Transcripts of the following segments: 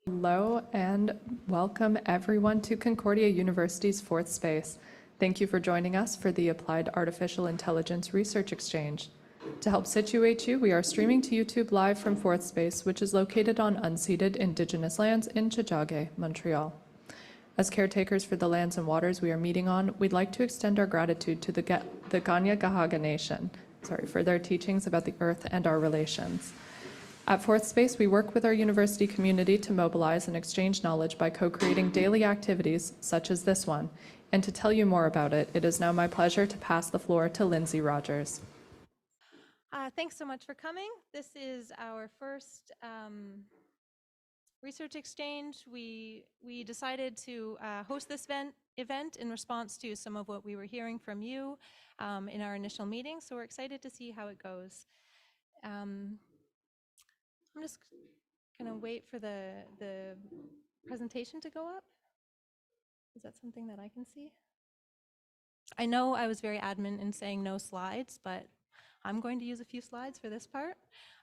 Hello and welcome everyone to Concordia University's fourth space. Thank you for joining us for the Applied Artificial Intelligence Research Exchange. To help situate you, we are streaming to YouTube live from fourth space, which is located on unceded Indigenous lands in Tiohtià:ke, Montreal. As caretakers for the lands and waters we are meeting on, we'd like to extend our gratitude to the Kanien'kehá:ka Nation, for their teachings about the earth and our relations. At Fourth Space, we work with our university community to mobilize and exchange knowledge by co-creating daily activities such as this one. And to tell you more about it, it is now my pleasure to pass the floor to Lindsay Rogers. Thanks so much for coming. This is our first research exchange. We decided to host this event in response to some of what we were hearing from you in our initial meeting. So we're excited to see how it goes. I'm just going to wait for the presentation to go up. Is that something that I can see? I know I was very adamant in saying no slides, but I'm going to use a few slides for this part.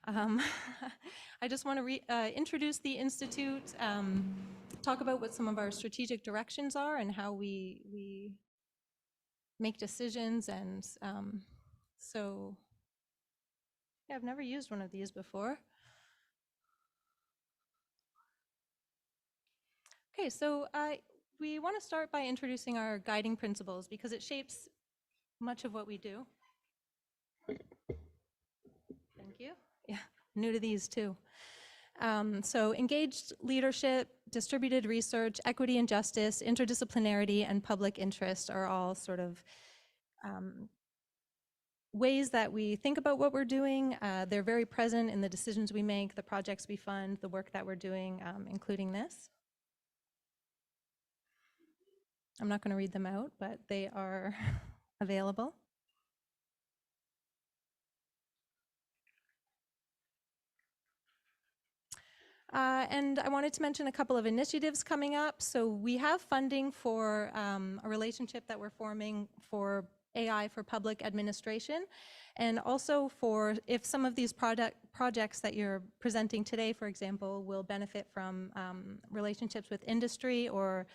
I just want to introduce the Institute, talk about what some of our strategic directions are and how we make decisions. And so yeah, I've never used one of these before. Okay, so we want to start by introducing our guiding principles because it shapes much of what we do. Thank you. Yeah, new to these too. So engaged leadership, distributed research, equity and justice, interdisciplinarity, and public interest are all sort of ways that we think about what we're doing. They're very present in the decisions we make, the projects we fund, the work that we're doing, including this. I'm not going to read them out, but they are available. And I wanted to mention a couple of initiatives coming up. So we have funding for a relationship that we're forming for AI for public administration, and also for if some of these projects that you're presenting today, for example, will benefit from relationships with industry or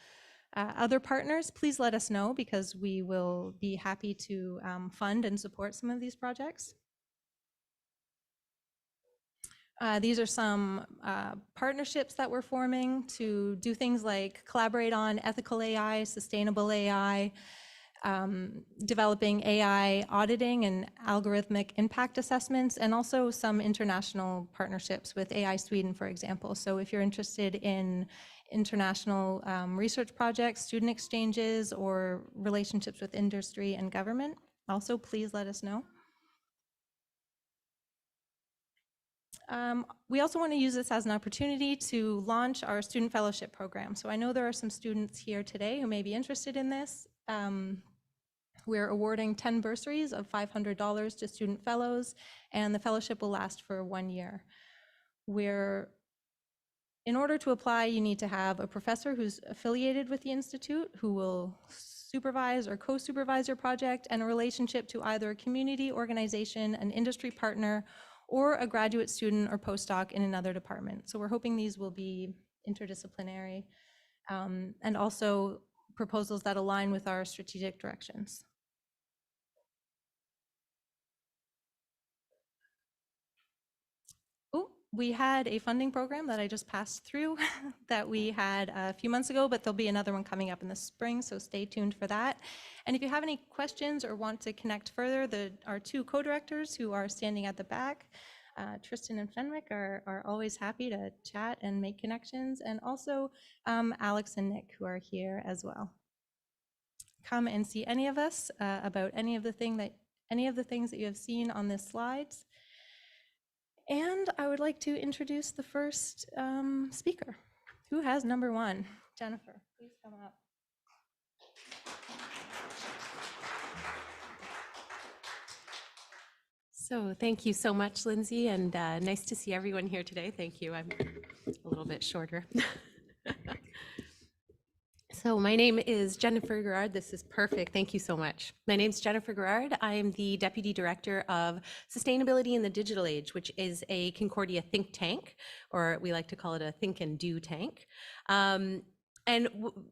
other partners, please let us know because we will be happy to fund and support some of these projects. These are some partnerships that we're forming to do things like collaborate on ethical AI, sustainable AI, developing AI auditing and algorithmic impact assessments, and also some international partnerships with AI Sweden, for example. So if you're interested in international research projects, student exchanges, or relationships with industry and government, also please let us know. We also want to use this as an opportunity to launch our student fellowship program. So I know there are some students here today who may be interested in this. We're awarding 10 bursaries of $500 to student fellows, and the fellowship will last for 1 year. In order to apply, you need to have a professor who's affiliated with the Institute who will supervise or co-supervise your project, and a relationship to either a community organization, an industry partner, or a graduate student or postdoc in another department. So we're hoping these will be interdisciplinary and also proposals that align with our strategic directions. We had a funding program that I just passed through that we had a few months ago, but there'll be another one coming up in the spring, so stay tuned for that. And if you have any questions or want to connect further, our two co-directors who are standing at the back, Tristan and Fenwick, are always happy to chat and make connections, and also Alex and Nick, who are here as well. Come and see any of us about any of the things that you have seen on this slides. And I would like to introduce the first speaker. Who has number one? Jennifer, please come up. So thank you so much, Lindsay, and nice to see everyone here today. Thank you. I'm a little bit shorter. So my name is Jennifer Gerard. This is perfect. Thank you so much. My name is Jennifer Gerard. I am the Deputy Director of Sustainability in the Digital Age, which is a Concordia think tank, or we like to call it a think and do tank.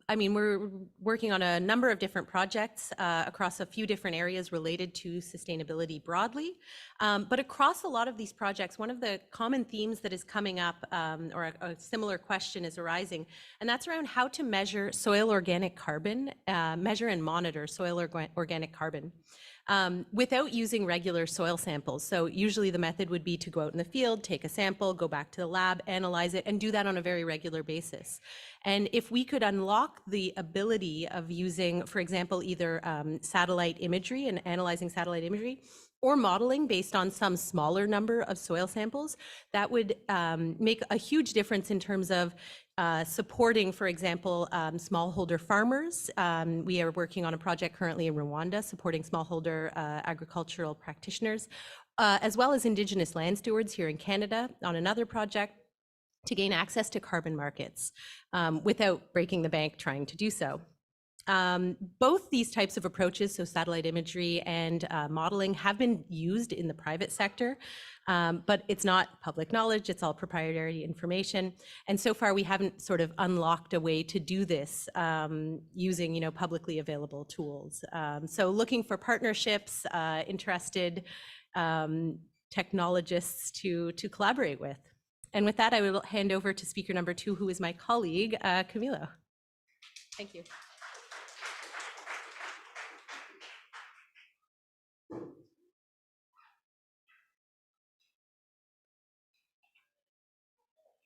I mean, we're working on a number of different projects across a few different areas related to sustainability broadly. But across a lot of these projects, one of the common themes that is coming up, or a similar question is arising, and that's around how to measure soil organic carbon, measure and monitor soil organic carbon. Without using regular soil samples. So usually the method would be to go out in the field, take a sample, go back to the lab, analyze it, and do that on a very regular basis. And if we could unlock the ability of using, for example, either satellite imagery and analyzing satellite imagery, or modeling based on some smaller number of soil samples, that would make a huge difference in terms of supporting, for example, smallholder farmers. We are working on a project currently in Rwanda supporting smallholder agricultural practitioners, as well as Indigenous land stewards here in Canada on another project to gain access to carbon markets without breaking the bank trying to do so. Both these types of approaches, so satellite imagery and modeling, have been used in the private sector, but it's not public knowledge, it's all proprietary information. And so far we haven't sort of unlocked a way to do this using publicly available tools. So looking for partnerships, interested technologists to collaborate with. And with that, I will hand over to speaker number 2, who is my colleague, Camilo. Thank you.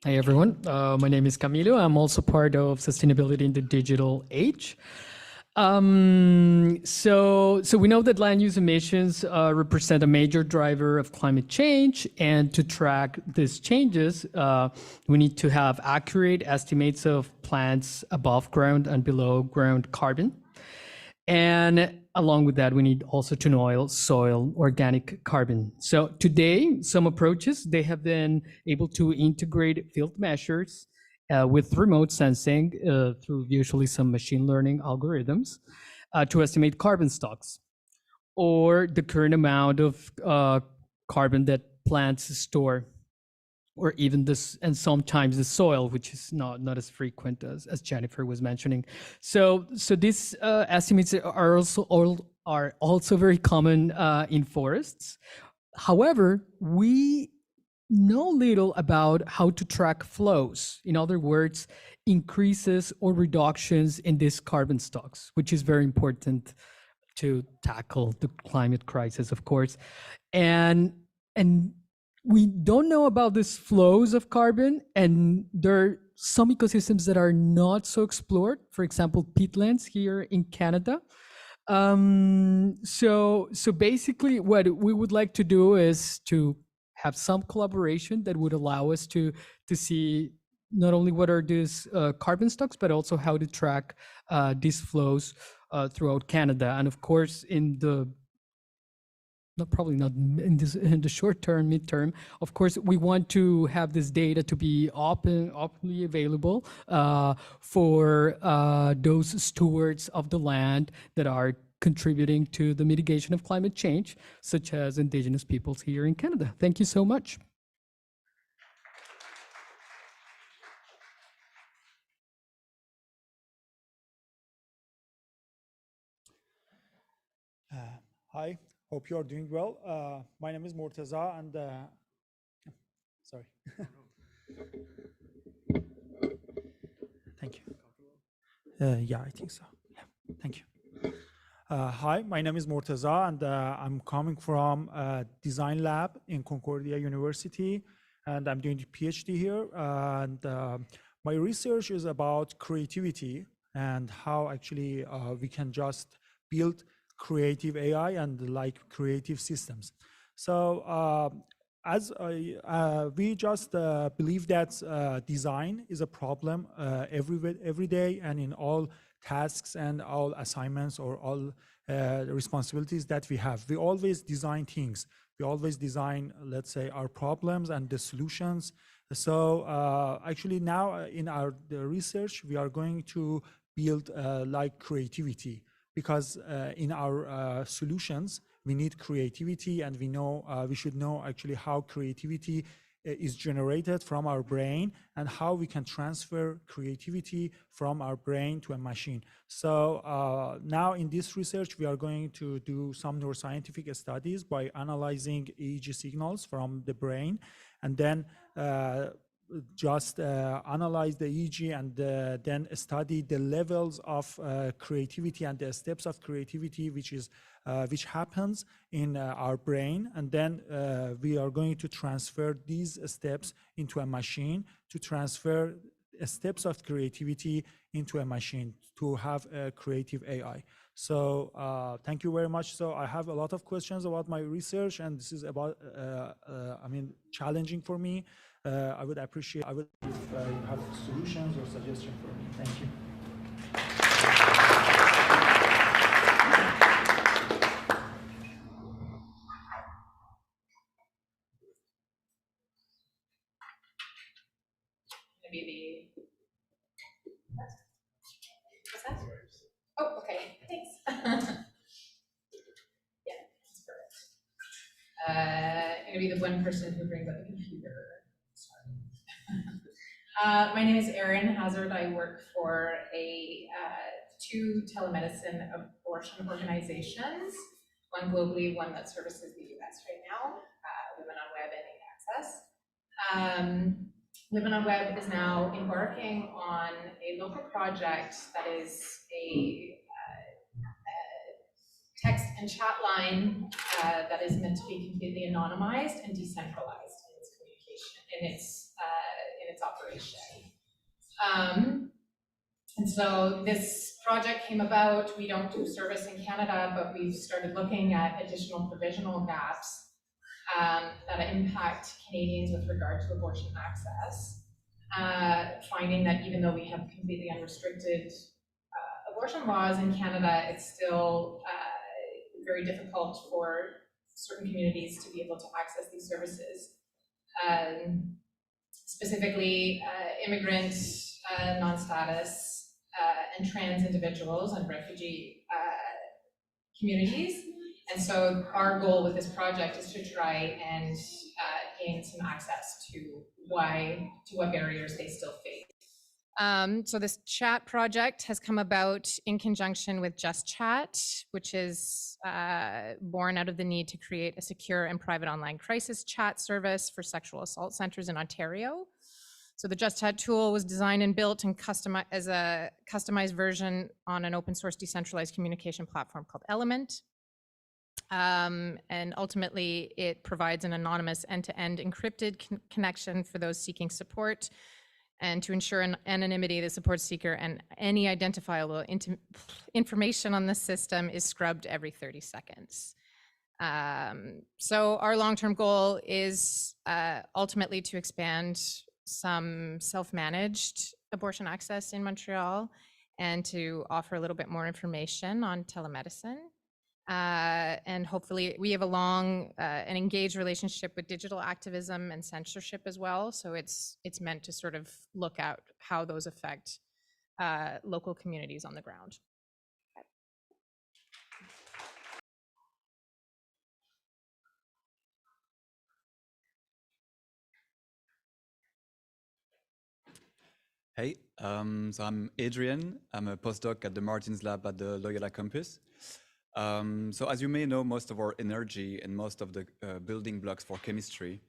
Hi, everyone. My name is Camilo. I'm also part of Sustainability in the Digital Age. So we know that land use emissions represent a major driver of climate change, and to track these changes, we need to have accurate estimates of plants above ground and below ground carbon. And along with that, we need also to know soil organic carbon. So today, some approaches, they have been able to integrate field measures with remote sensing through usually some machine learning algorithms to estimate carbon stocks or the current amount of carbon that plants store, or even this, and sometimes the soil, which is not as frequent as Jennifer was mentioning. So these estimates are also very common in forests. However, we know little about how to track flows. In other words, increases or reductions in these carbon stocks, which is very important to tackle the climate crisis, of course. And we don't know about these flows of carbon, and there are some ecosystems that are not so explored, for example, peatlands here in Canada. So basically what we would like to do is to have some collaboration that would allow us to see not only what are these carbon stocks, but also how to track these flows throughout Canada. And of course, probably not in the short term, midterm. Of course, we want to have this data to be openly available for those stewards of the land that are contributing to the mitigation of climate change, such as Indigenous peoples here in Canada. Thank you so much. Hi. Hope you are doing well. My name is Morteza, and sorry. Thank you. Yeah, I think so. Yeah, thank you. Hi, my name is Morteza, and I'm coming from Design Lab in Concordia University, and I'm doing a PhD here. And my research is about creativity and how actually we can just build creative AI and like creative systems. So we just believe that design is a problem every day and in all tasks and all assignments or all responsibilities that we have. We always design things. We always design, let's say, our problems and the solutions. So actually now in our research, we are going to build like creativity, because in our solutions, we need creativity, and we should know actually how creativity is generated from our brain and how we can transfer creativity from our brain to a machine. So now in this research, we are going to do some neuroscientific studies by analyzing EEG signals from the brain, and then just analyze the EEG and then study the levels of creativity and the steps of creativity which happens in our brain, and then we are going to transfer these steps into a machine to transfer steps of creativity into a machine to have a creative AI. So thank you very much. So I have a lot of questions about my research, and this is about, challenging for me. I would appreciate if you have solutions or suggestions for me. Thank you. Maybe what's that? Oh, okay, thanks. Yeah, that's perfect. I'm gonna be the one person who brings up the computer. My name is Erin Hazard. I work for two telemedicine abortion organizations, one globally, one that services the US right now, Women on Web and Access. Women on Web is now embarking on a local project that is a text and chat line that is meant to be completely anonymized and decentralized in its communication, in its operation. And so this project came about. We don't do service in Canada, but we've started looking at additional provisional gaps that impact Canadians with regard to abortion access, finding that even though we have completely unrestricted abortion laws in Canada, it's still very difficult for certain communities to be able to access these services. Specifically, immigrant, non-status, and trans individuals and refugee communities. And so our goal with this project is to try and gain some access to what barriers they still face. So this chat project has come about in conjunction with Just Chat, which is born out of the need to create a secure and private online crisis chat service for sexual assault centers in Ontario. So the Just Chat tool was designed and built and customized as a customized version on an open source decentralized communication platform called Element. And ultimately, it provides an anonymous end-to-end encrypted connection for those seeking support, and to ensure anonymity, the support seeker and any identifiable information on the system is scrubbed every 30 seconds. So our long-term goal is ultimately to expand some self-managed abortion access in Montreal and to offer a little bit more information on telemedicine. And hopefully we have a long and engaged relationship with digital activism and censorship as well. So it's meant to sort of look at how those affect local communities on the ground. Hey, so I'm Adrian. I'm a postdoc at the Martins Lab at the Loyola campus. So as you may know, most of our energy and most of the building blocks for chemistry,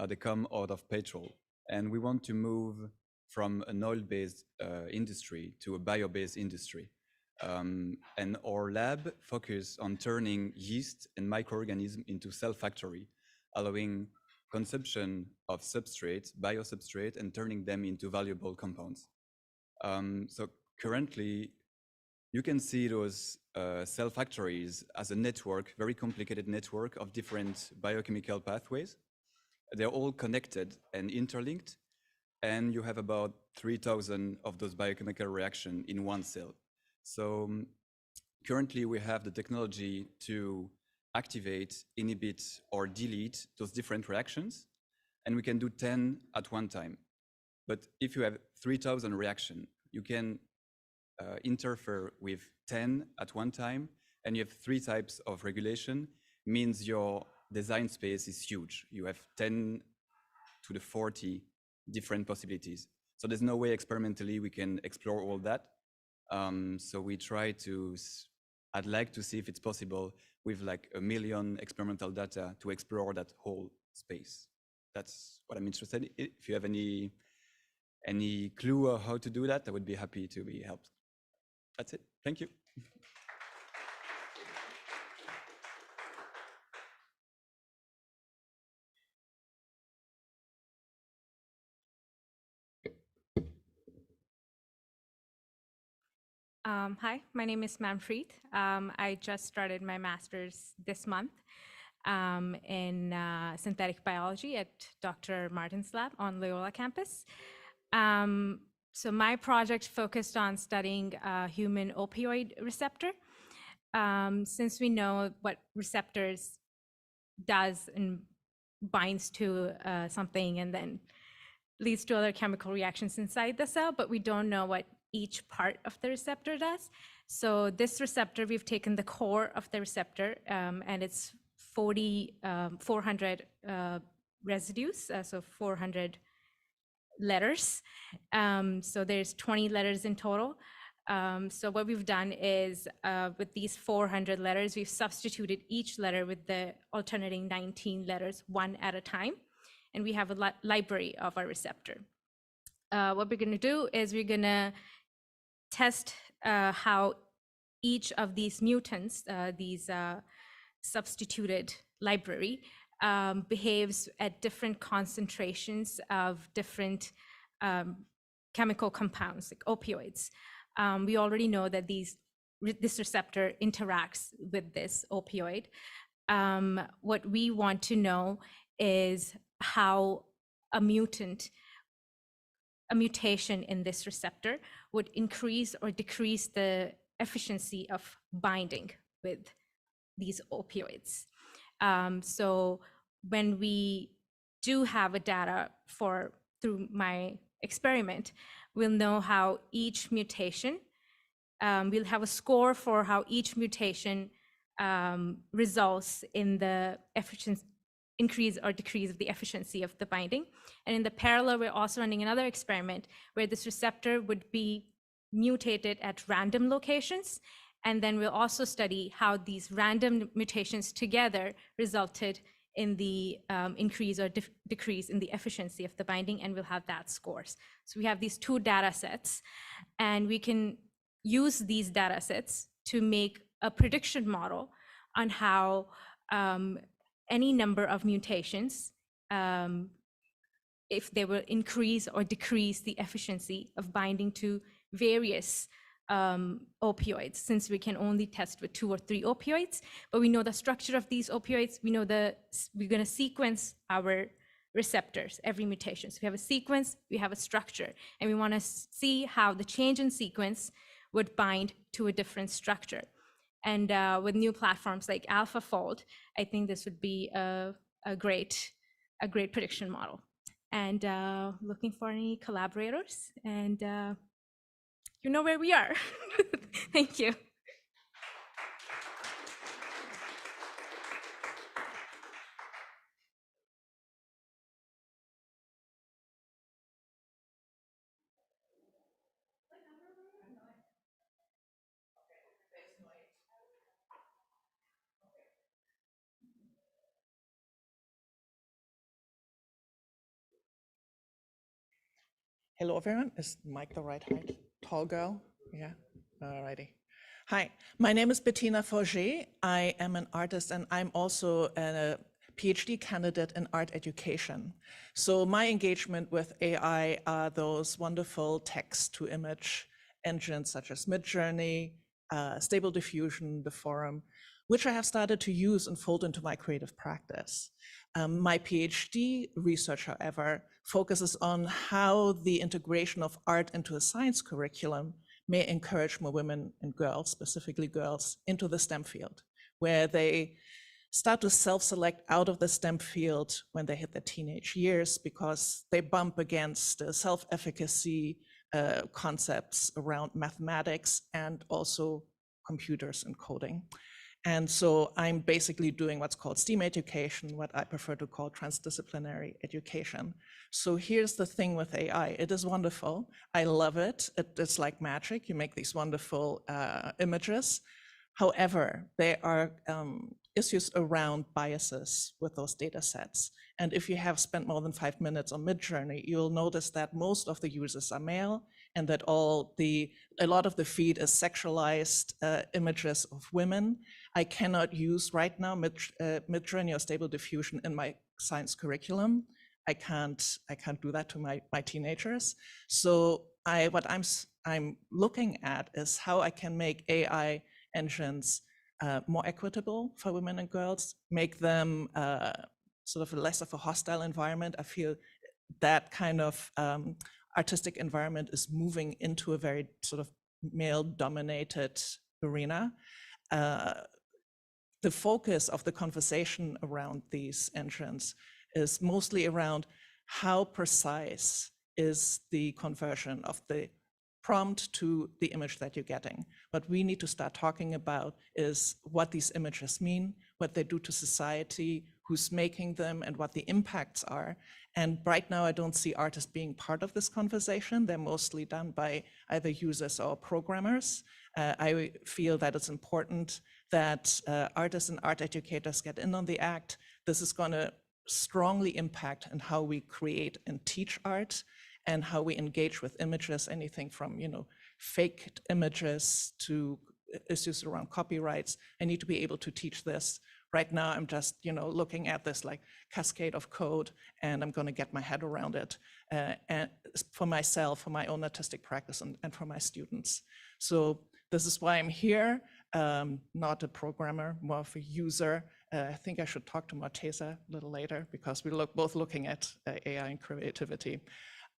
they come out of petrol. And we want to move from an oil-based industry to a bio-based industry. And our lab focuses on turning yeast and microorganisms into cell factory, allowing consumption of substrate, biosubstrate, and turning them into valuable compounds. So currently, you can see those cell factories as a network, very complicated network of different biochemical pathways. They're all connected and interlinked, and you have about 3,000 of those biochemical reactions in one cell. So currently, we have the technology to activate, inhibit, or delete those different reactions, and we can do 10 at one time. But if you have 3,000 reactions, you can interfere with 10 at one time, and you have 3 types of regulation, means your design space is huge. You have 10 to the 40 different possibilities. So there's no way experimentally we can explore all that. So we try to, I'd like to see if it's possible with like 1 million experimental data to explore that whole space. That's what I'm interested in. If you have any clue on how to do that, I would be happy to be helped. That's it. Thank you. Hi, my name is Manpreet. I just started my master's this month in synthetic biology at Dr. Martin's lab on Loyola campus. So my project focused on studying human opioid receptor. Since we know what receptors does and binds to something and then leads to other chemical reactions inside the cell, but we don't know what each part of the receptor does. So this receptor, we've taken the core of the receptor and it's 400 residues, so 400 letters. So there's 20 letters in total. So what we've done is with these 400 letters, we've substituted each letter with the alternating 19 letters one at a time. And we have a library of our receptor. What we're gonna do is we're gonna test how each of these mutants, these substituted library, behaves at different concentrations of different chemical compounds, like opioids. We already know that this receptor interacts with this opioid. What we want to know is how a mutation in this receptor would increase or decrease the efficiency of binding with these opioids. So when we do have a data through my experiment, we'll know how each mutation, we'll have a score for how each mutation results in the increase or decrease of the efficiency of the binding. And in the parallel, we're also running another experiment where this receptor would be mutated at random locations. And then we'll also study how these random mutations together resulted in the increase or decrease in the efficiency of the binding, and we'll have that scores. So we have these 2 data sets, and we can use these data sets to make a prediction model on how any number of mutations, if they will increase or decrease the efficiency of binding to various opioids, since we can only test with 2 or 3 opioids, but we know the structure of these opioids. We know we're going to sequence our receptors, every mutation. So we have a sequence, we have a structure, and we want to see how the change in sequence would bind to a different structure. And with new platforms like AlphaFold, I think this would be a great prediction model. And looking for any collaborators, and you know where we are. Thank you. Hello, everyone. Is Mike the right height? Tall girl? Yeah, alrighty. Hi, my name is Bettina Forget. I am an artist, and I'm also a PhD candidate in art education. So my engagement with AI are those wonderful text-to-image engines such as Midjourney, Stable Diffusion, the Forum, which I have started to use and fold into my creative practice. My PhD research, however, focuses on how the integration of art into a science curriculum may encourage more women and girls, specifically girls, into the STEM field, where they start to self-select out of the STEM field when they hit their teenage years because they bump against self-efficacy, concepts around mathematics and also computers and coding. And so I'm basically doing what's called STEAM education, what I prefer to call transdisciplinary education. So here's the thing with AI. It is wonderful. I love it. It's like magic. You make these wonderful images. However, there are issues around biases with those data sets. And if you have spent more than 5 minutes on Midjourney, you'll notice that most of the users are male and that a lot of the feed is sexualized images of women. I cannot use right now Midjourney or Stable Diffusion in my science curriculum. I can't do that to my teenagers. So what I'm looking at is how I can make AI engines more equitable for women and girls, make them sort of less of a hostile environment. I feel that kind of artistic environment is moving into a very sort of male-dominated arena. The focus of the conversation around these engines is mostly around how precise is the conversion of the prompt to the image that you're getting. What we need to start talking about is what these images mean, what they do to society, who's making them, and what the impacts are. And right now, I don't see artists being part of this conversation. They're mostly done by either users or programmers. I feel that it's important that artists and art educators get in on the act. This is going to strongly impact on how we create and teach art and how we engage with images, anything from faked images to issues around copyrights. I need to be able to teach this. Right now, I'm just looking at this like cascade of code, and I'm going to get my head around it and for myself, for my own artistic practice, and for my students. So this is why I'm here, not a programmer, more of a user. I think I should talk to Marteza a little later because we're both looking at AI and creativity.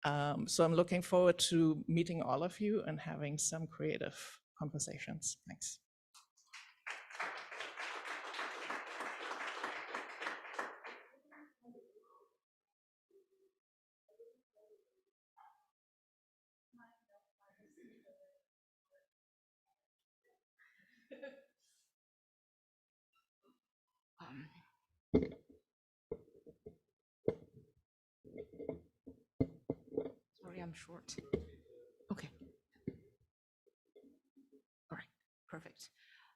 So I'm looking forward to meeting all of you and having some creative conversations. Thanks. Sorry, I'm short. Okay. All right, perfect.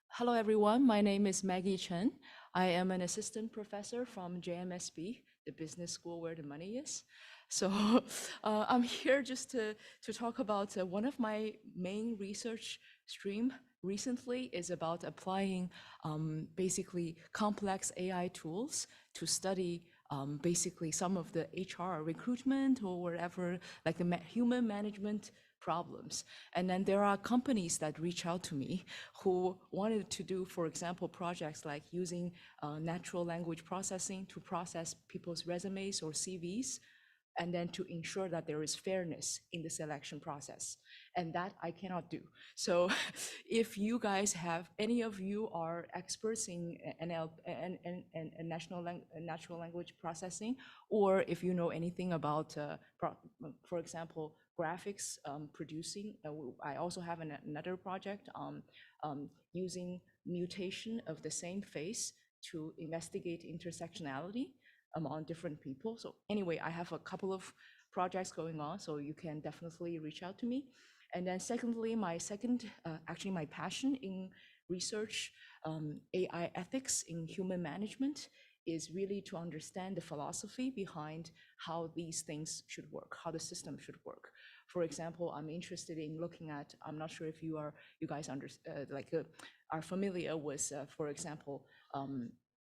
Hello, everyone. My name is Maggie Chen. I am an assistant professor from JMSB, the business school where the money is. So I'm here just to talk about one of my main research stream recently is about applying basically complex AI tools to study basically some of the HR recruitment or whatever, like the human management problems. And then there are companies that reach out to me who wanted to do, for example, projects like using natural language processing to process people's resumes or CVs, and then to ensure that there is fairness in the selection process. And that I cannot do. So if you guys have, any of you are experts in NL and natural language processing, or if you know anything about, for example, graphics producing, I also have another project using mutation of the same face to investigate intersectionality among different people. So anyway, I have a couple of projects going on, so you can definitely reach out to me. And then secondly, actually my passion in research, AI ethics in human management is really to understand the philosophy behind how these things should work, how the system should work. For example, I'm interested in looking at, I'm not sure if you guys are familiar with, for example,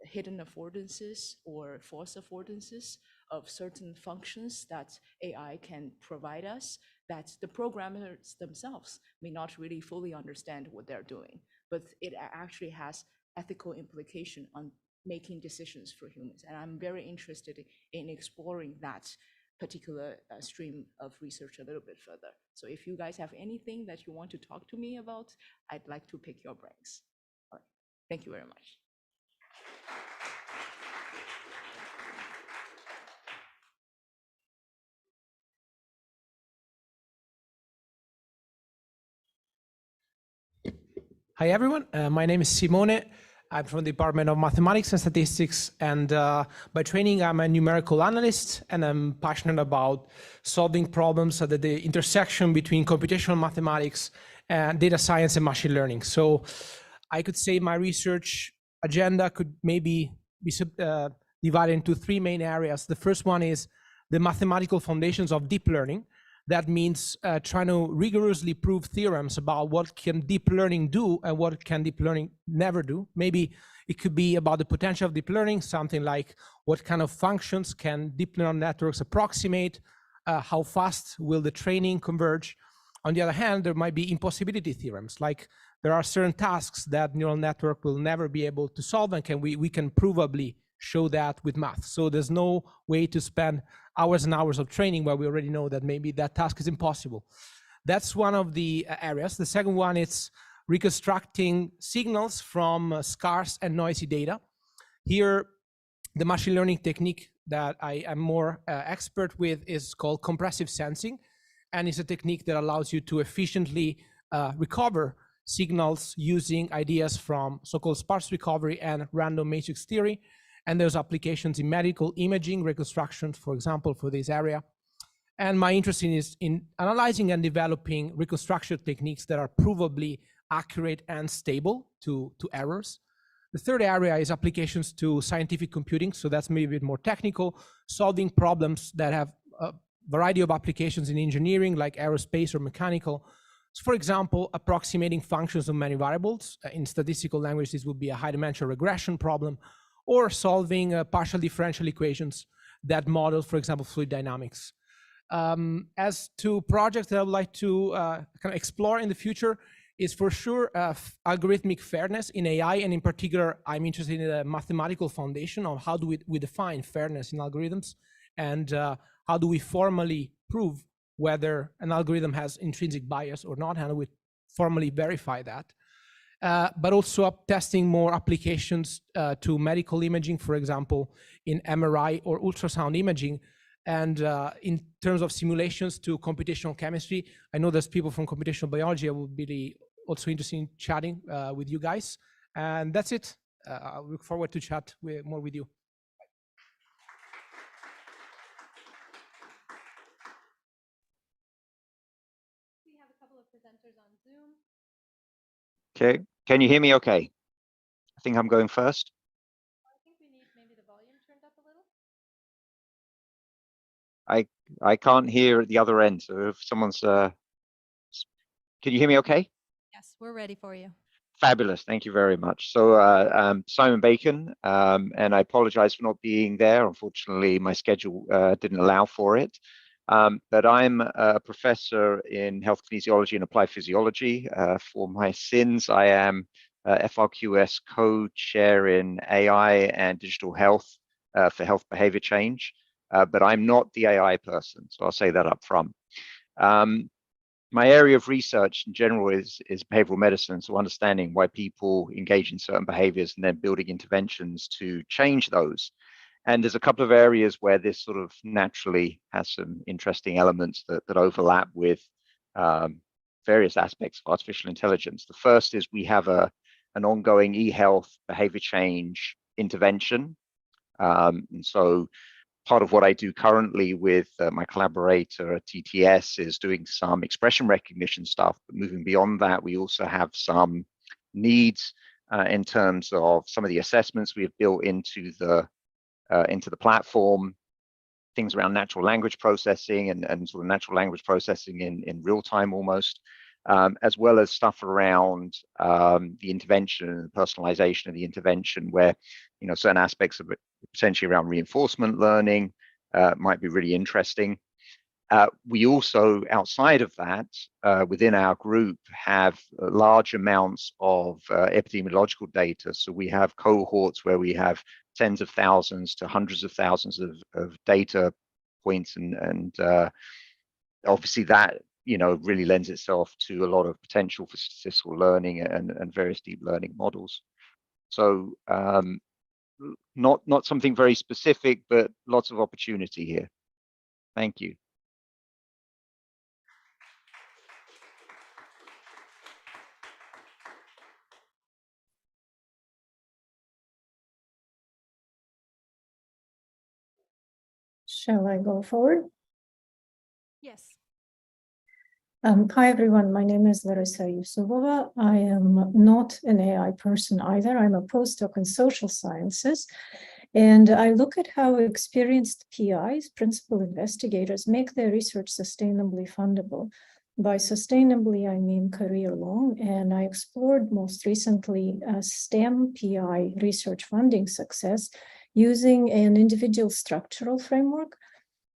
hidden affordances or false affordances of certain functions that AI can provide us that the programmers themselves may not really fully understand what they're doing, but it actually has ethical implication on making decisions for humans. And I'm very interested in exploring that particular stream of research a little bit further. So if you guys have anything that you want to talk to me about, I'd like to pick your brains. All right, thank you very much. Hi, everyone. My name is Simone. I'm from the Department of Mathematics and Statistics, and by training, I'm a numerical analyst, and I'm passionate about solving problems at the intersection between computational mathematics and data science and machine learning. So I could say my research agenda could maybe be divided into three main areas. The first one is the mathematical foundations of deep learning. That means trying to rigorously prove theorems about what can deep learning do and what can deep learning never do. Maybe it could be about the potential of deep learning, something like what kind of functions can deep neural networks approximate, how fast will the training converge. On the other hand, there might be impossibility theorems, like there are certain tasks that neural network will never be able to solve, and we can provably show that with math. So there's no way to spend hours and hours of training where we already know that maybe that task is impossible. That's one of the areas. The second one is reconstructing signals from scarce and noisy data. Here, the machine learning technique that I am more expert with is called compressive sensing, and it's a technique that allows you to efficiently recover signals using ideas from so-called sparse recovery and random matrix theory. And there's applications in medical imaging reconstruction, for example, for this area. And my interest is in analyzing and developing reconstruction techniques that are provably accurate and stable to errors. The third area is applications to scientific computing. So that's maybe a bit more technical, solving problems that have a variety of applications in engineering, like aerospace or mechanical. So for example, approximating functions of many variables. In statistical language, this would be a high-dimensional regression problem, or solving partial differential equations that model, for example, fluid dynamics. As to projects that I would like to kind of explore in the future is for sure algorithmic fairness in AI, and in particular, I'm interested in the mathematical foundation of how do we define fairness in algorithms, and how do we formally prove whether an algorithm has intrinsic bias or not, how do we formally verify that. But also testing more applications to medical imaging, for example, in MRI or ultrasound imaging. And in terms of simulations to computational chemistry, I know there's people from computational biology. I would be also interested in chatting with you guys. And that's it. I look forward to chat more with you. We have a couple of presenters on Zoom. Okay, can you hear me okay? I think I'm going first. I think we need maybe the volume turned up a little. I can't hear at the other end, so if someone's, can you hear me okay? Yes, we're ready for you. Fabulous, thank you very much. So I'm Simon Bacon, and I apologize for not being there. Unfortunately, my schedule didn't allow for it. But I'm a professor in health kinesiology and applied physiology. For my sins, I am FRQS co-chair in AI and digital health for health behavior change. But I'm not the AI person, so I'll say that up front. My area of research in general is behavioral medicine, so understanding why people engage in certain behaviors and then building interventions to change those. And there's a couple of areas where this sort of naturally has some interesting elements that overlap with various aspects of artificial intelligence. The first is we have an ongoing e-health behavior change intervention. And so part of what I do currently with my collaborator at TTS is doing some expression recognition stuff, but moving beyond that, we also have some needs in terms of some of the assessments we have built into the platform, things around natural language processing and sort of natural language processing in real time almost, as well as stuff around the intervention and the personalization of the intervention, where certain aspects of it, potentially around reinforcement learning, might be really interesting. We also, outside of that, within our group, have large amounts of epidemiological data. So we have cohorts where we have tens of thousands to hundreds of thousands of data points, and obviously that really lends itself to a lot of potential for statistical learning and various deep learning models. So not something very specific, but lots of opportunity here. Thank you. Shall I go forward? Yes. Hi, everyone. My name is Larissa Yusufova. I am not an AI person either. I'm a postdoc in social sciences. And I look at how experienced PIs, principal investigators, make their research sustainably fundable. By sustainably, I mean career long. And I explored most recently STEM PI research funding success using an individual structural framework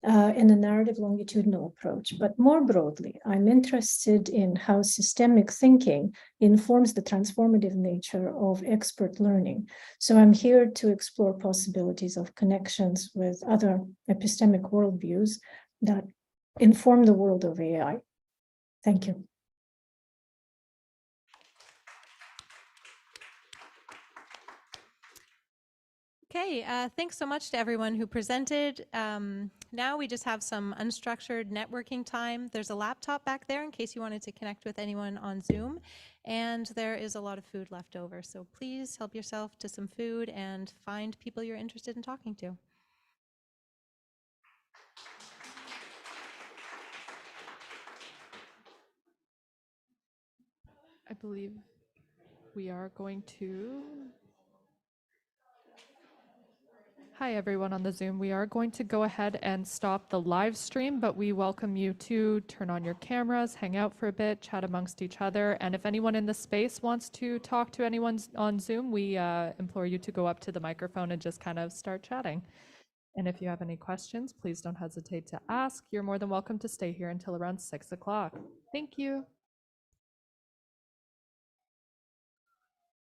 in a narrative longitudinal approach. But more broadly, I'm interested in how systemic thinking informs the transformative nature of expert learning. So I'm here to explore possibilities of connections with other epistemic worldviews that inform the world of AI. Thank you. Okay, thanks so much to everyone who presented. Now we just have some unstructured networking time. There's a laptop back there in case you wanted to connect with anyone on Zoom. And there is a lot of food left over. So please help yourself to some food and find people you're interested in talking to. I believe we are going to... Hi, everyone on the Zoom. We are going to go ahead and stop the live stream, but we welcome you to turn on your cameras, hang out for a bit, chat amongst each other. And if anyone in the space wants to talk to anyone on Zoom, we implore you to go up to the microphone and just kind of start chatting. And if you have any questions, please don't hesitate to ask. You're more than welcome to stay here until around 6 o'clock. Thank you.